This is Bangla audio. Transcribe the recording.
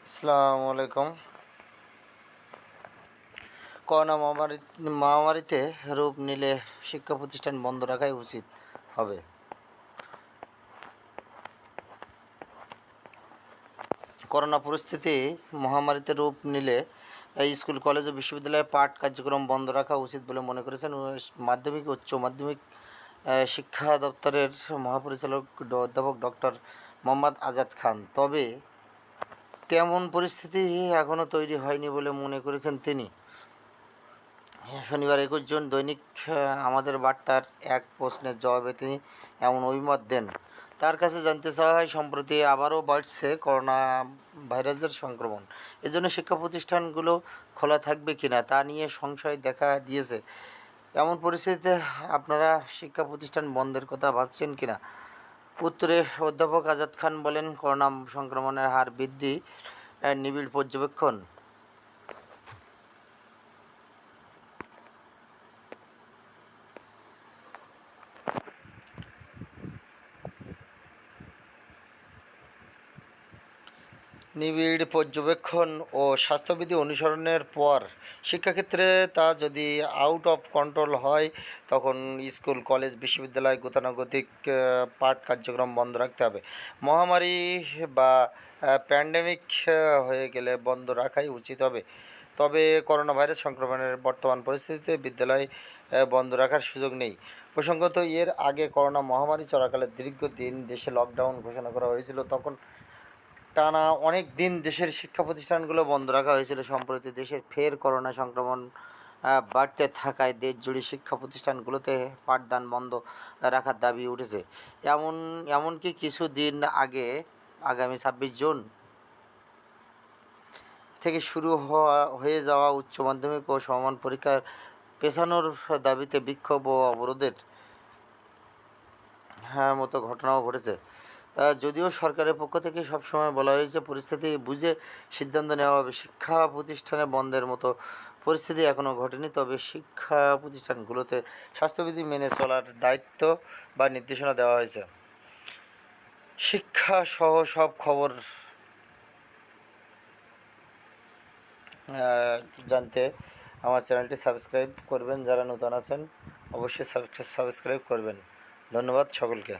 আসসালামু আলাইকুম। করোনা মহামারীতে রূপ নিলে শিক্ষা প্রতিষ্ঠান বন্ধ রাখাই উচিত হবে। করোনা পরিস্থিতি মহামারীতে রূপ নিলে এই স্কুল, কলেজ ও বিশ্ববিদ্যালয়ের পাঠ কার্যক্রম বন্ধ রাখা উচিত বলে মনে করেছেন মাধ্যমিক ও উচ্চ মাধ্যমিক শিক্ষা দপ্তরের মহাপরিচালক অধ্যাপক ডক্টর মোহাম্মদ আজাদ খান। তবে তেমন পরিস্থিতি এখনও তৈরি হয়নি বলে মনে করেছেন তিনি। শনিবার 21 জুন দৈনিক আমাদের বার্তার এক প্রশ্নের জবাবে তিনি এমন অভিমত দেন। তার কাছে জানতে চাওয়া হয়, সম্প্রতি আবারও বাড়ছে করোনা ভাইরাসের সংক্রমণ। এজন্য শিক্ষা প্রতিষ্ঠানগুলো খোলা থাকবে কিনা তা নিয়ে সংশয় দেখা দিয়েছে। এমন পরিস্থিতিতে আপনারা শিক্ষা প্রতিষ্ঠান বন্ধের কথা ভাবছেন কিনা? উত্তরে অধ্যাপক আজাদ খান বলেন, করোনা সংক্রমণের হার বৃদ্ধি নিবিড় পর্যবেক্ষণ ও স্বাস্থ্যবিধি অনুসরণের পর শিক্ষাক্ষেত্রে তা যদি আউট অফ কন্ট্রোল হয়, তখন স্কুল, কলেজ, বিশ্ববিদ্যালয় গতানুগতিক পাঠ কার্যক্রম বন্ধ রাখতে হবে। মহামারী বা প্যান্ডেমিক হয়ে গেলে বন্ধ রাখাই উচিত হবে। তবে করোনা ভাইরাস সংক্রমণের বর্তমান পরিস্থিতিতে বিদ্যালয় বন্ধ রাখার সুযোগ নেই। প্রসঙ্গত, এর আগে করোনা মহামারী চলাকালে দীর্ঘদিন দেশে লকডাউন ঘোষণা করা হয়েছিল। তখন টানা অনেক দিন দেশের শিক্ষা প্রতিষ্ঠানগুলো বন্ধ রাখা হয়েছিল। সম্প্রতি দেশের ফের করোনা সংক্রমণ বাড়তে থাকায় দেশজুড়ে শিক্ষা প্রতিষ্ঠানগুলোতে পাঠদান বন্ধ রাখার দাবি উঠেছে। এমনকি কিছুদিন আগে আগামী 26 জুন থেকে শুরু হয়ে যাওয়া উচ্চ মাধ্যমিক ও সমমান পরীক্ষার পেছানোর দাবিতে বিক্ষোভ ও অবরোধের মতো ঘটনাও ঘটেছে। যদিও সরকারের পক্ষ থেকে সবসময় বলা হয়েছে পরিস্থিতি বুঝে সিদ্ধান্ত নেওয়া হবে। শিক্ষা প্রতিষ্ঠানে বন্ধের মতো পরিস্থিতি এখনও ঘটেনি, তবে শিক্ষা প্রতিষ্ঠানগুলোতে স্বাস্থ্যবিধি মেনে চলার দায়িত্ব বা নির্দেশনা দেওয়া হয়েছে। শিক্ষা সহ সব খবর জানতে আমার চ্যানেলটি সাবস্ক্রাইব করবেন। যারা নতুন আছেন অবশ্যই সাবস্ক্রাইব করবেন। ধন্যবাদ সকলকে।